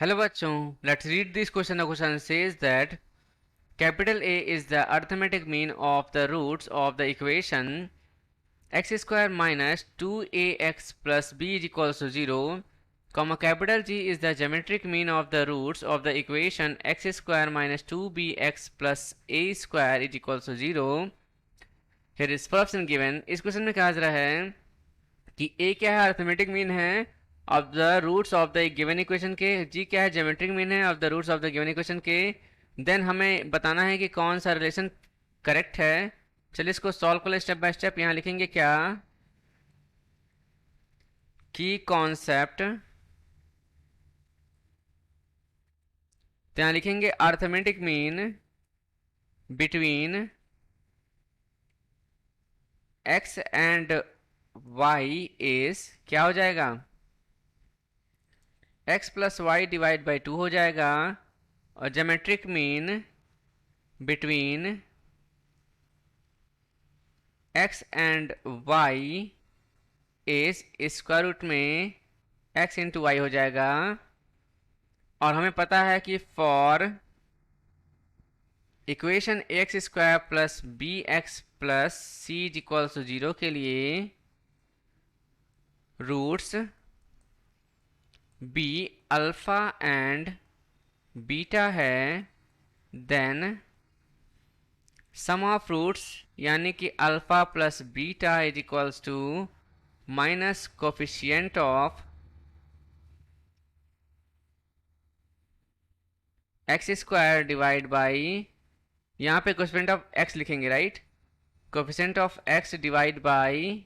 Hello bachon, let's read this question. The question says that capital A is the arithmetic mean of the roots of the equation x square minus 2ax plus b is equals to 0, comma capital G is the geometric mean of the roots of the equation x square minus 2bx plus a square is equals to 0. Here is first option given. इस question में कहा जा रहा है कि a क्या है, arithmetic mean है of the roots of the given equation के, g क्या है, ज्योमेट्रिक मीन है of the roots of the given equation के। देन हमें बताना है कि कौन सा रिलेशन करेक्ट है। चलिए इसको सॉल्व कर ले स्टेप बाय स्टेप। यहाँ लिखेंगे क्या की कॉन्सेप्ट, तो यहाँ लिखेंगे arithmetic mean between x and y is क्या हो जाएगा, x plus Y divide by 2 हो जाएगा, और geometric mean between x and y is square root में x इंटू वाई हो जाएगा। और हमें पता है कि for equation X square plus B X plus C is equals to 0 के लिए roots be alpha and beta है, देन सम ऑफ रूट्स यानी कि alpha plus beta is equals to minus coefficient of x square divide by, यहाँ पे coefficient of X लिखेंगे right, coefficient of X divide by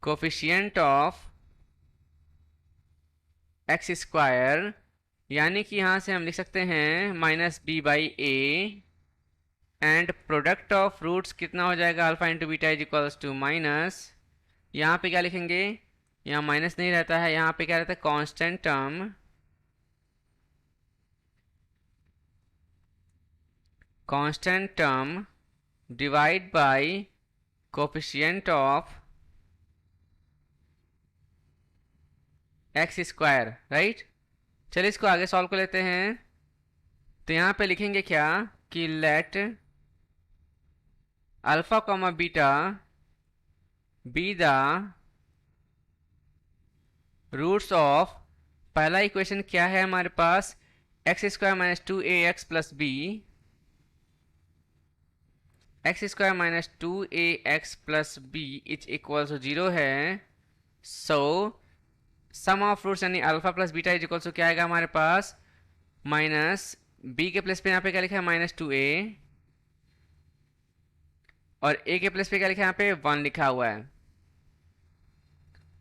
coefficient of x square, यानी कि यहाँ से हम लिख सकते हैं minus B by A, and product of roots कितना हो जाएगा, alpha into beta is equals to minus, यहाँ पे क्या लिखेंगे, यहाँ माइनस नहीं रहता है, यहाँ पे क्या रहता है constant term, constant term divide by coefficient of x square right. चलिए इसको आगे सॉल्व कर लेते हैं। तो यहाँ पे लिखेंगे क्या कि let alpha comma beta be the roots of, पहला इक्वेशन क्या है हमारे पास, x square minus 2ax plus B, x square minus 2ax plus b is equal to 0 है। सो सम ऑफ रूट्स यानी alpha plus beta is equal to क्या आएगा हमारे पास, माइनस बी के प्लेस पे यहाँ पे क्या लिखा है माइनस 2a, और a के प्लेस पे क्या लिखा है यहाँ पे 1 लिखा हुआ है।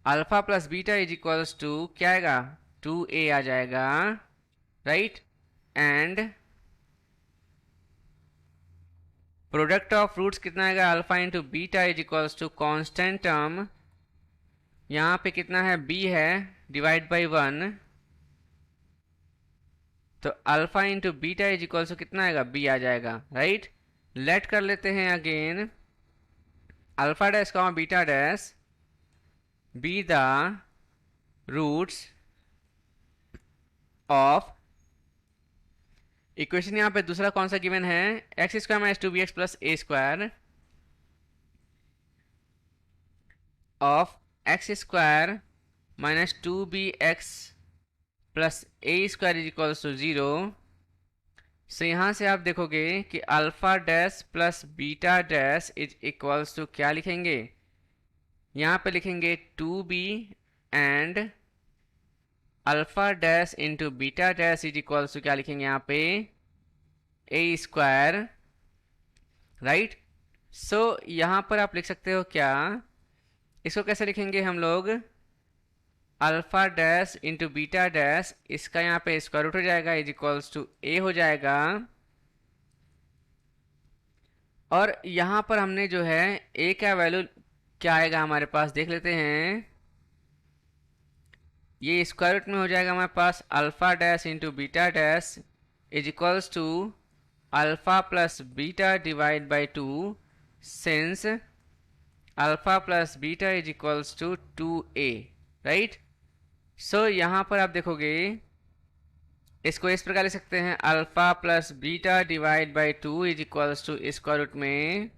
Alpha plus beta is equals to क्या आएगा 2a आ जाएगा right, and product of roots कितना आएगा, alpha into beta is equals to constant term, यहाँ पे कितना है b है डिवाइड बाई 1, तो alpha into beta is equals to कितना आएगा b आ जाएगा राइट। लेट कर लेते हैं again alpha dash comma beta dash be the roots of equation, यहाँ पे दूसरा कौन सा गिवन है, x square minus 2bx plus a square of x square minus 2bx plus a square is equals to 0। So यहाँ से आप देखोगे कि alpha dash plus beta dash is equals to क्या लिखेंगे, यहाँ पे लिखेंगे 2b and alpha dash into beta dash is equals to क्या लिखेंगे यहाँ पे ए स्क्वायर राइट। सो यहाँ पर आप लिख सकते हो क्या, इसको कैसे लिखेंगे हम लोग, alpha dash into beta dash, इसका यहाँ पे स्क्वायर रूट हो जाएगा इज इक्वल्स टू ए हो जाएगा, और यहाँ पर हमने जो है ए का वैल्यू क्या आएगा हमारे पास देख लेते हैं, ये स्क्वायर रूट में हो जाएगा हमारे पास alpha dash into beta dash is equals to alpha plus beta divide by 2, since alpha plus beta is equals to 2a right. So यहाँ पर आप देखोगे इसको इस प्रकार लिख सकते हैं, alpha plus beta divide by 2 is equals to square root में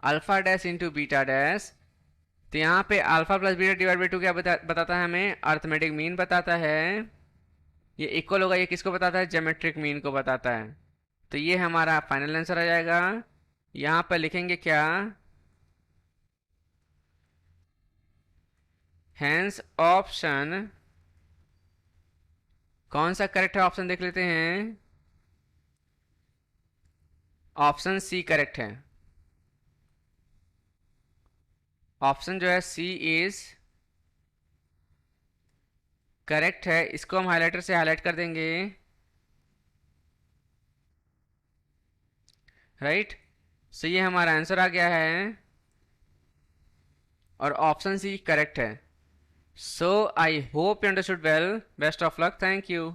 alpha dash into beta dash. तो यहाँ पे alpha plus beta divide by 2 क्या बताता है हमें, अर्थमेटिक मीन बताता है। ये इक्वल होगा, ये किसको बताता है, ज्योमेट्रिक मीन को बताता है। तो ये हमारा फाइनल आंसर आ जाएगा। यहाँ पर लिखेंगे क्या, हैंस ऑप्शन, कौन सा करेक्ट है ऑप्शन देख लेते हैं। ऑप्शन सी करेक्ट है। ऑप्शन जो है सी इज करेक्ट है। इसको हम हाइलाइटर से हाईलाइट कर देंगे, राइट। सो ये हमारा आंसर आ गया है और ऑप्शन सी करेक्ट है। So I hope you understood well. Best of luck, thank you.